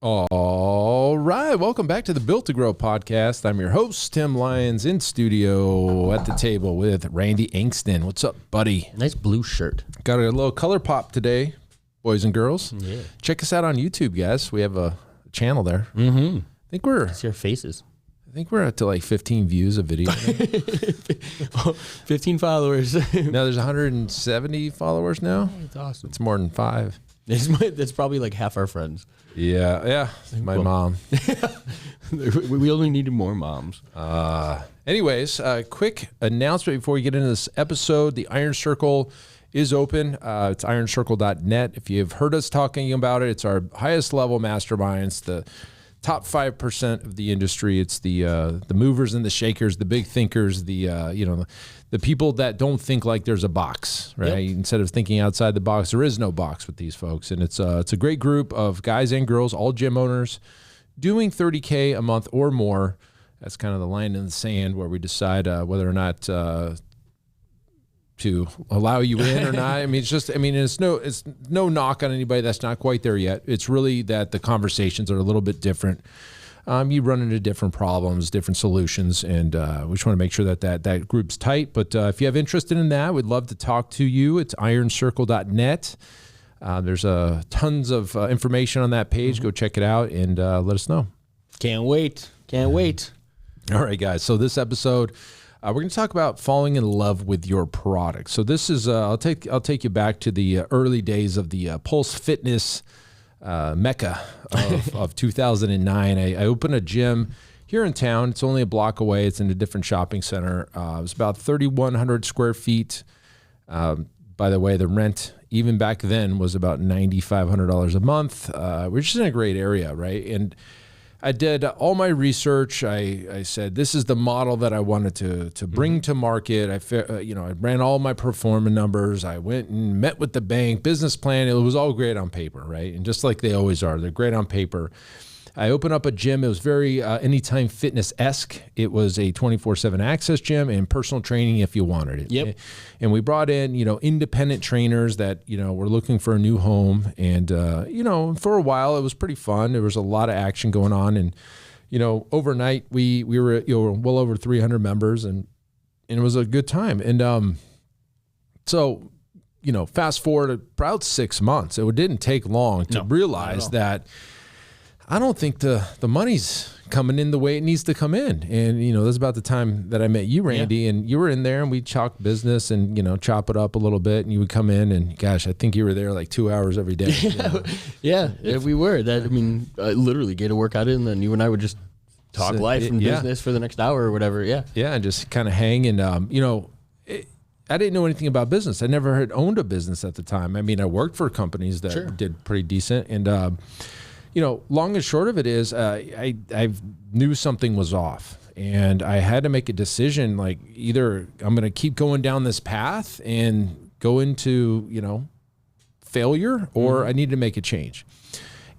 All right, welcome back to the Built to Grow podcast. I'm your host, Tim Lyons, in studio at the table with Randy Angston. What's up, buddy? Nice blue shirt. Got a little color pop today, boys and girls. Yeah. Check us out on YouTube, guys. We have a channel there. Mm-hmm. I See our faces. think we're up to like 15 views a video. 15 followers. No, there's 170 followers now. That's awesome. It's more than 5. That's probably like half our friends. Yeah. My mom. We only needed more moms. Anyways, quick announcement before we get into this episode. The Iron Circle is open. It's ironcircle.net. If you've heard us talking about it, it's our highest level masterminds, the top 5% of the industry. It's the movers and the shakers, the big thinkers, the people that don't think like there's a box, right? Yep. Instead of thinking outside the box, there is no box with these folks. And it's a great group of guys and girls, all gym owners, doing $30K a month or more. That's kind of the line in the sand where we decide whether or not to allow you in or not. It's no knock on anybody that's not quite there yet. It's really that the conversations are a little bit different. You run into different problems, different solutions, and we just want to make sure that group's tight. But if you have interest in that, we'd love to talk to you. It's ironcircle.net. There's tons of information on that page. Mm-hmm. Go check it out and let us know. Can't wait. All right, guys. So this episode, we're going to talk about falling in love with your product. So this is I'll take you back to the early days of the Pulse Fitness mecca of 2009. I opened a gym here in town. It's only a block away. It's in a different shopping center. It was about 3,100 square feet. By the way, the rent even back then was about $9,500 a month, which is in a great area, right? And I did all my research. I said, this is the model that I wanted to bring to market. I ran all my performance numbers. I went and met with the bank, business plan. It was all great on paper, right? And just like they always are, they're great on paper. I opened up a gym. It was very Anytime Fitness-esque. It was a 24/7 access gym and personal training if you wanted it. Yep. And we brought in, independent trainers that, were looking for a new home. And, for a while it was pretty fun. There was a lot of action going on. And, overnight we were, well over 300 members and it was a good time. And so, fast forward about 6 months, it didn't take long to realize that I don't think the money's coming in the way it needs to come in. And, that's about the time that I met you, Randy, and you were in there and we'd talk business and, chop it up a little bit and you would come in and gosh, I think you were there like 2 hours every day. Yeah, we were. I literally get a workout in and then you and I would just talk life and business for the next hour or whatever. Yeah. Yeah. And just kind of hang and, I didn't know anything about business. I never had owned a business at the time. I worked for companies that did pretty decent and, long and short of it is I knew something was off and I had to make a decision, like either I'm going to keep going down this path and go into, failure or I need to make a change.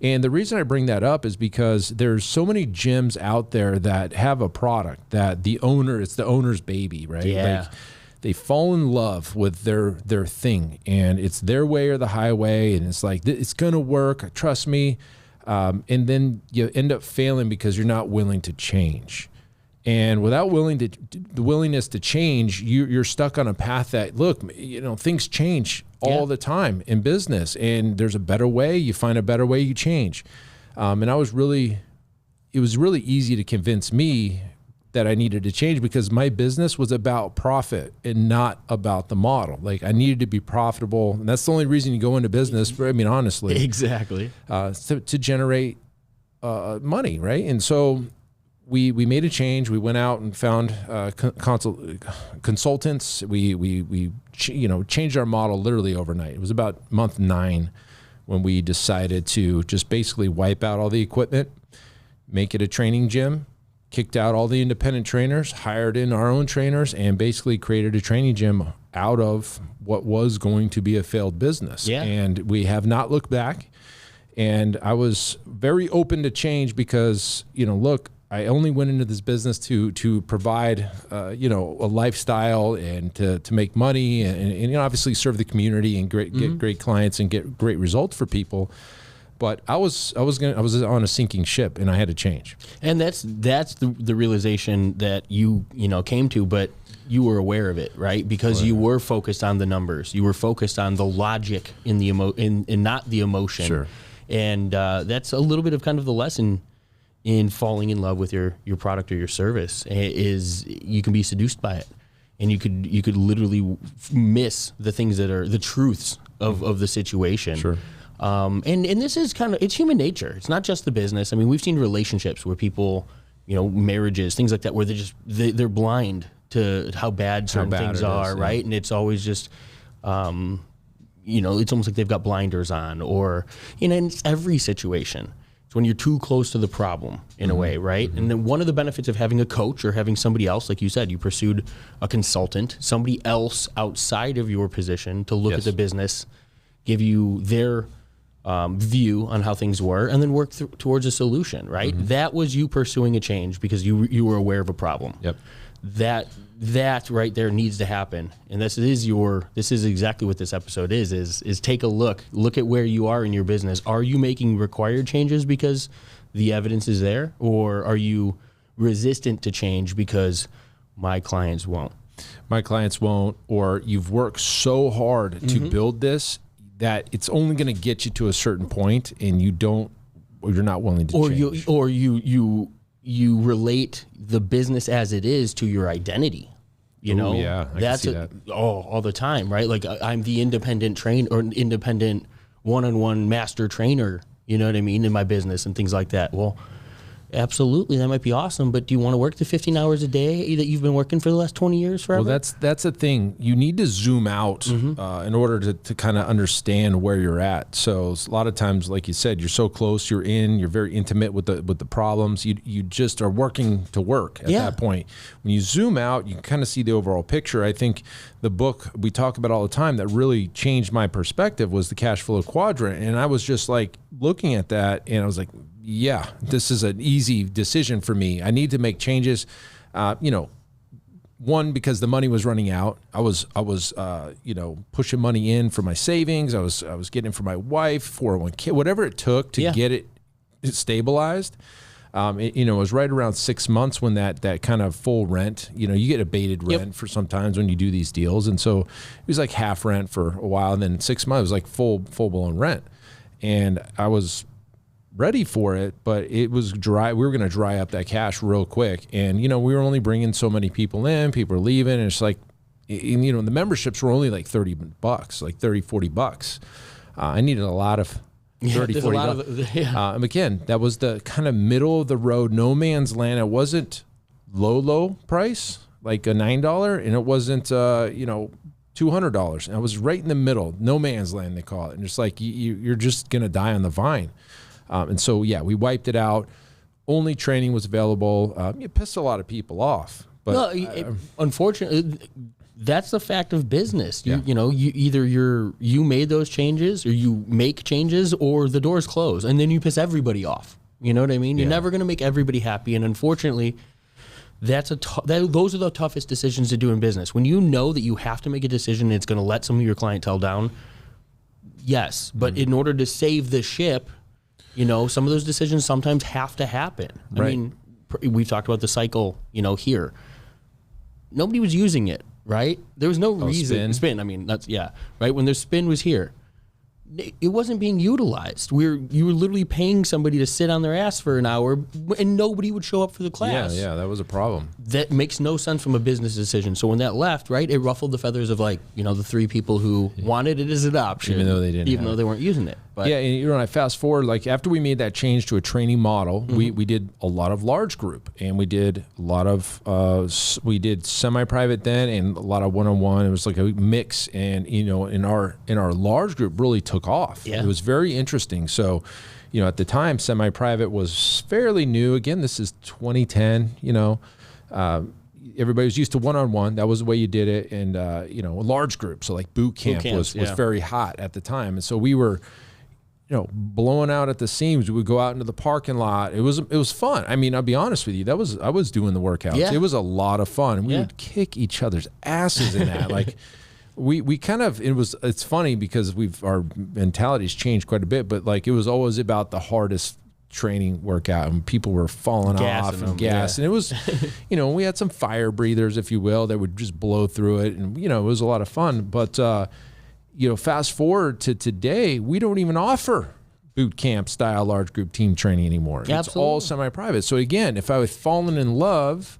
And the reason I bring that up is because there's so many gyms out there that have a product that it's the owner's baby, right? Yeah. Like, they fall in love with their thing and it's their way or the highway. And it's like, it's going to work. Trust me. And then you end up failing because you're not willing to change. And without the willingness to change, you're stuck on a path that, look, things change all the time in business and there's a better way. You find a better way, you change. And it was really easy to convince me that I needed to change because my business was about profit and not about the model. Like I needed to be profitable. And that's the only reason you go into business, honestly. Exactly. To generate money, right? And so we made a change. We went out and found consultants. We changed our model literally overnight. It was about month 9 when we decided to just basically wipe out all the equipment, make it a training gym, kicked out all the independent trainers, hired in our own trainers, and basically created a training gym out of what was going to be a failed business. Yeah. And we have not looked back. And I was very open to change because, look, I only went into this business to provide, a lifestyle and to make money and obviously serve the community and get great clients and get great results for people. but I was on a sinking ship, and I had to change. And that's the realization that you came to, but you were aware of it, right? Because you were focused on the numbers. You were focused on the logic in the in not the emotion. Sure. And that's a little bit of kind of the lesson in falling in love with your product or your service, is you can be seduced by it, and you could literally miss the things that are the truths of the situation. Sure. And this is it's human nature. It's not just the business. I mean, we've seen relationships where people, marriages, things like that, where they're blind to how bad certain things are, right? And it's always just, it's almost like they've got blinders on, or, in every situation. It's when you're too close to the problem in a way, right? Mm-hmm. And then one of the benefits of having a coach or having somebody else, like you said, you pursued a consultant, somebody else outside of your position to look at the business, give you their view on how things were, and then work towards a solution, right? Mm-hmm. That was you pursuing a change because you were aware of a problem. Yep. That right there needs to happen, and this is exactly what this episode is take a look at where you are in your business. Are you making required changes because the evidence is there, or are you resistant to change because my clients won't, or you've worked so hard to build this that it's only going to get you to a certain point, and you're not willing to change, you relate the business as it is to your identity. Yeah, I can see that. All the time, right? Like, I'm the independent trainer or independent one-on-one master trainer, you know what I mean, in my business and things like that. Well, absolutely, that might be awesome, but do you want to work the 15 hours a day that you've been working for the last 20 years forever? Well, that's a thing. You need to zoom out in order to kind of understand where you're at. So a lot of times, like you said, you're so close, you're very intimate with the problems. You just are working to work at that point. When you zoom out, you kind of see the overall picture. I think the book we talk about all the time that really changed my perspective was the Cash Flow Quadrant. And I was just like looking at that, and I was like, yeah, this is an easy decision for me. I need to make changes. One, because the money was running out. I was pushing money in for my savings. I was getting it for my wife, 401k, whatever it took to get it stabilized. It was right around 6 months when that kind of full rent, you get abated rent for sometimes when you do these deals. And so it was like half rent for a while. And then 6 months, it was like full blown rent. And I was ready for it, but it was dry. We were going to dry up that cash real quick. And, we were only bringing so many people in, people were leaving. And it's like, the memberships were only like $30, like $30-$40. I needed a lot of $30-$40. And again, that was the kind of middle of the road, no man's land. It wasn't low price, like a $9, and it wasn't, $200. And I was right in the middle, no man's land, they call it. And it's like, you're just going to die on the vine. And so, we wiped it out. Only training was available. It pissed a lot of people off. But unfortunately, that's the fact of business. You either you made those changes, or you make changes, or the doors close, and then you piss everybody off. You know what I mean? You're never going to make everybody happy, and unfortunately, those are the toughest decisions to do in business. When you know that you have to make a decision and it's going to let some of your clientele down, yes, but in order to save the ship, some of those decisions sometimes have to happen. Right. I mean, we've talked about the cycle, here. Nobody was using it, right? There was no reason. Spin. I mean, right? When their spin was here, it wasn't being utilized. You were literally paying somebody to sit on their ass for an hour, and nobody would show up for the class. Yeah, that was a problem. That makes no sense from a business decision. So when that left, right, it ruffled the feathers of the 3 people who wanted it as an option, even though they didn't, even though they weren't using it. But and I fast forward, after we made that change to a training model, we did a lot of large group, and we did a lot of we did semi-private then, and a lot of one-on-one. It was like a mix, and in our large group really took off. It was very interesting. So, at the time, semi-private was fairly new. Again, this is 2010. Everybody was used to one-on-one. That was the way you did it, and a large group. So like boot camp was very hot at the time, and so we were, blowing out at the seams. We would go out into the parking lot. It was fun. I mean, I'll be honest with you. I was doing the workouts. It was a lot of fun, and we would kick each other's asses in that. we kind of, it's funny because our mentality's changed quite a bit, but like it was always about the hardest training workout and people were falling off and gas. And it was, we had some fire breathers, if you will, that would just blow through it. And, it was a lot of fun. But, fast forward to today, we don't even offer boot camp style large group team training anymore. Absolutely. It's all semi-private. So again, if I was fallen in love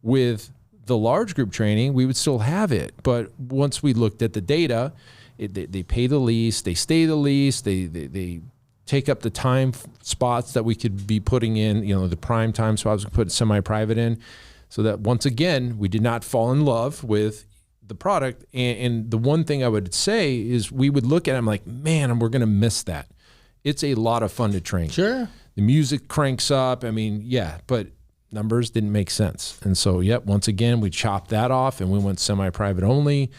with the large group training, we would still have it. But once we looked at the data, they pay the least, they stay the least, they take up the time spots that we could be putting in, the prime time spots we put semi-private in, so that once again, we did not fall in love with the product. And the one thing I would say is we would look at it, I'm like, man, we're going to miss that. It's a lot of fun to train. Sure. The music cranks up. I mean, yeah, but numbers didn't make sense. And so, once again, we chopped that off and we went semi-private only.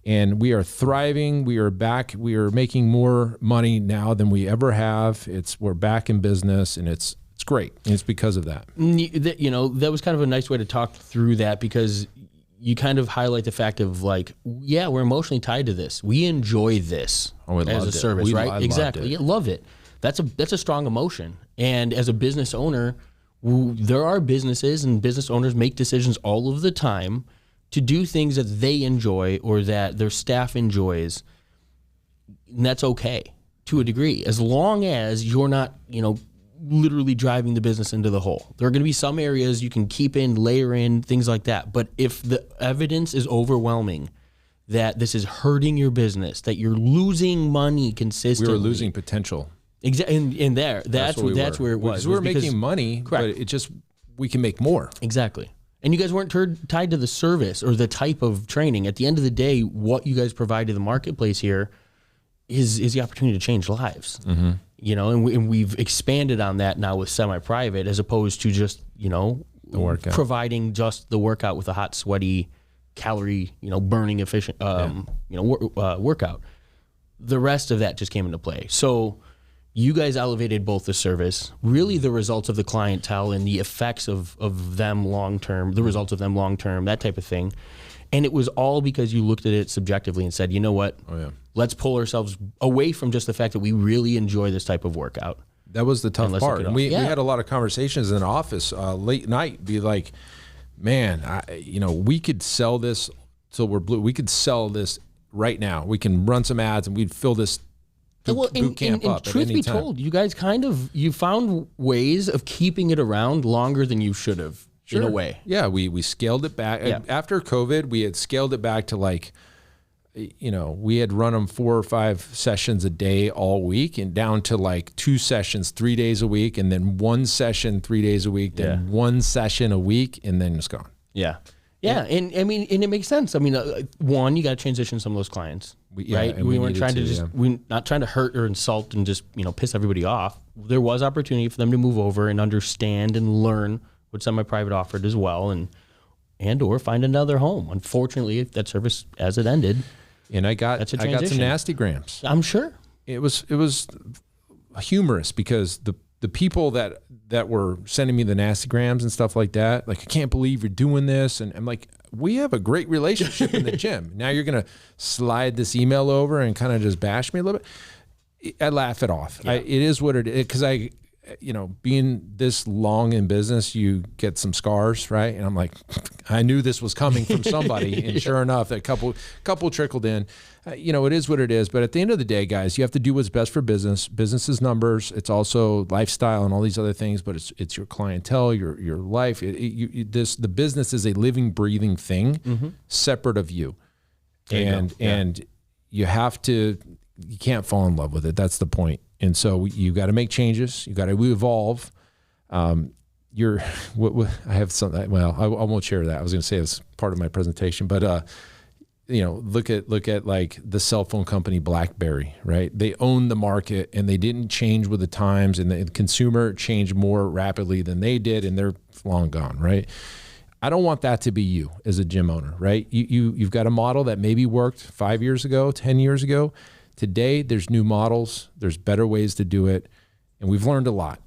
And we are thriving. We are back. We are making more money now than we ever have. We're back in business, and it's great. And it's because of that. That was kind of a nice way to talk through that, because you kind of highlight the fact of like, yeah, we're emotionally tied to this. We enjoy this as a service, right? Exactly. You love it. That's a strong emotion. And as a business owner, there are businesses and business owners make decisions all of the time to do things that they enjoy or that their staff enjoys. And that's okay to a degree, as long as you're not, literally driving the business into the hole. There are going to be some areas you can keep in, layer in, things like that. But if the evidence is overwhelming that this is hurting your business, that you're losing money consistently. We were losing potential. Exactly. And that's where it was. Because we were making money, correct. But we can make more. Exactly. And you guys weren't tied to the service or the type of training. At the end of the day, what you guys provide to the marketplace here is the opportunity to change lives. Mm-hmm. And we've expanded on that now with semi-private, as opposed to just, the workout. Providing just the workout with a hot, sweaty, calorie, burning efficient, workout. The rest of that just came into play. So you guys elevated both the service, really the results of the clientele and the effects of them long-term, the results of them long-term, that type of thing. And it was all because you looked at it subjectively and said, you know what? Oh, yeah. Let's pull ourselves away from just the fact that we really enjoy this type of workout. That was the tough part. And we had a lot of conversations in the office late night, be like, man, we could sell this till we're blue. We could sell this right now. We can run some ads and we'd fill this boot camp up. Truth be told, you guys you found ways of keeping it around longer than you should have, in a way. Yeah, we scaled it back. Yeah. After COVID, we had scaled it back to like, we had run them 4 or 5 sessions a day all week, and down to like 2 sessions 3 days a week, and then 1 session 3 days a week, then 1 session a week, and then it's gone. Yeah. Yeah, and it makes sense. I mean, one, you got to transition some of those clients, right? We weren't trying to we're not trying to hurt or insult and just piss everybody off. There was opportunity for them to move over and understand and learn what semi-private offered as well, and or find another home. Unfortunately, that service as it ended, and I got some nasty grams. I'm sure it was humorous because the people that were sending me the nasty grams and stuff like that, like, I can't believe you're doing this. And I'm like, we have a great relationship in the gym. Now you're going to slide this email over and kind of just bash me a little bit. I laugh it off. Yeah. It is what it is. Cause being this long in business, you get some scars, right? And I'm like, I knew this was coming from somebody. And sure enough, a couple trickled in. It is what it is. But at the end of the day, guys, you have to do what's best for business. Business is numbers. It's also lifestyle and all these other things. But it's your clientele, your life. The business is a living, breathing thing, separate of you. And you have to. You can't fall in love with it. That's the point. And so you got to make changes. You got to evolve. I have something. Well, I won't share that. I was going to say it's part of my presentation, but look at like the cell phone company BlackBerry, right? They own the market and they didn't change with the times, and the consumer changed more rapidly than they did, and they're long gone, right? I don't want that to be you as a gym owner, right? You've got a model that maybe worked 5 years ago, 10 years ago. Today, there's new models, there's better ways to do it, and we've learned a lot.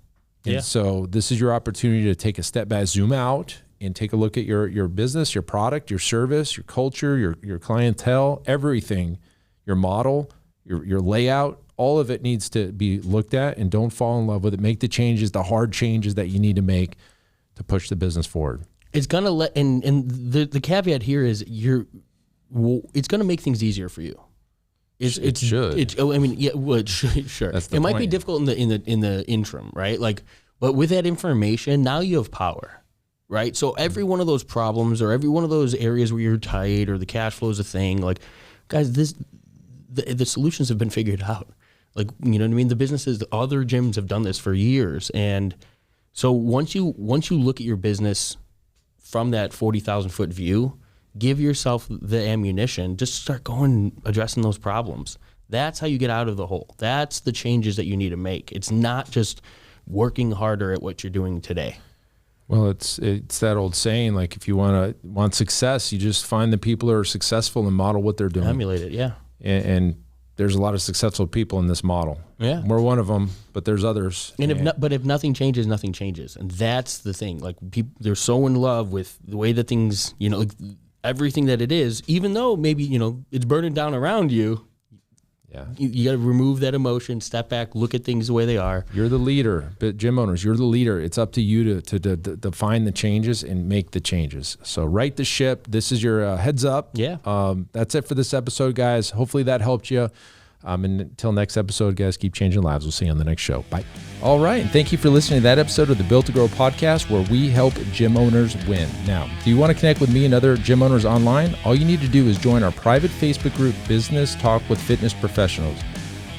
And so this is your opportunity to take a step back, zoom out, and take a look at your business, your product, your service, your culture, your clientele, everything, your model, your layout, all of it needs to be looked at, and don't fall in love with it. Make the changes, the hard changes that you need to make to push the business forward. It's going to the caveat here is it's going to make things easier for you. It should. It should, sure. It might be difficult in the interim, right? Like, but with that information, now you have power, right? So every one of those problems or every one of those areas where you're tight or the cash flow is a thing, like, guys, the solutions have been figured out. Like, you know what I mean? The businesses, the other gyms have done this for years. And so once you look at your business from that 40,000 foot view, give yourself the ammunition, just start going and addressing those problems. That's how you get out of the hole. That's the changes that you need to make. It's not just working harder at what you're doing today. Well, it's that old saying, like, if you want success, you just find the people who are successful and model what they're doing. Emulate it, yeah. And there's a lot of successful people in this model. Yeah, we're one of them, but there's others. And if nothing changes, nothing changes, and that's the thing. Like, people, they're so in love with the way that things, you know, like, everything that it is, even though maybe, you know, it's burning down around you. Yeah, you got to remove that emotion, step back, look at things the way they are. You're the leader, but gym owners, you're the leader. It's up to you to define the changes and make the changes. So right the ship. This is your heads up. Yeah. That's it for this episode, guys. Hopefully that helped you. And until next episode, guys, keep changing lives. We'll see you on the next show. Bye. All right. And thank you for listening to that episode of the Built to Grow podcast, where we help gym owners win. Now, do you want to connect with me and other gym owners online? All you need to do is join our private Facebook group, Business Talk with Fitness Professionals.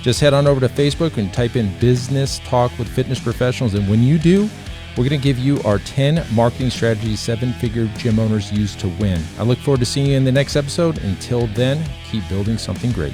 Just head on over to Facebook and type in Business Talk with Fitness Professionals. And when you do, we're going to give you our 10 marketing strategies 7-figure gym owners use to win. I look forward to seeing you in the next episode. Until then, keep building something great.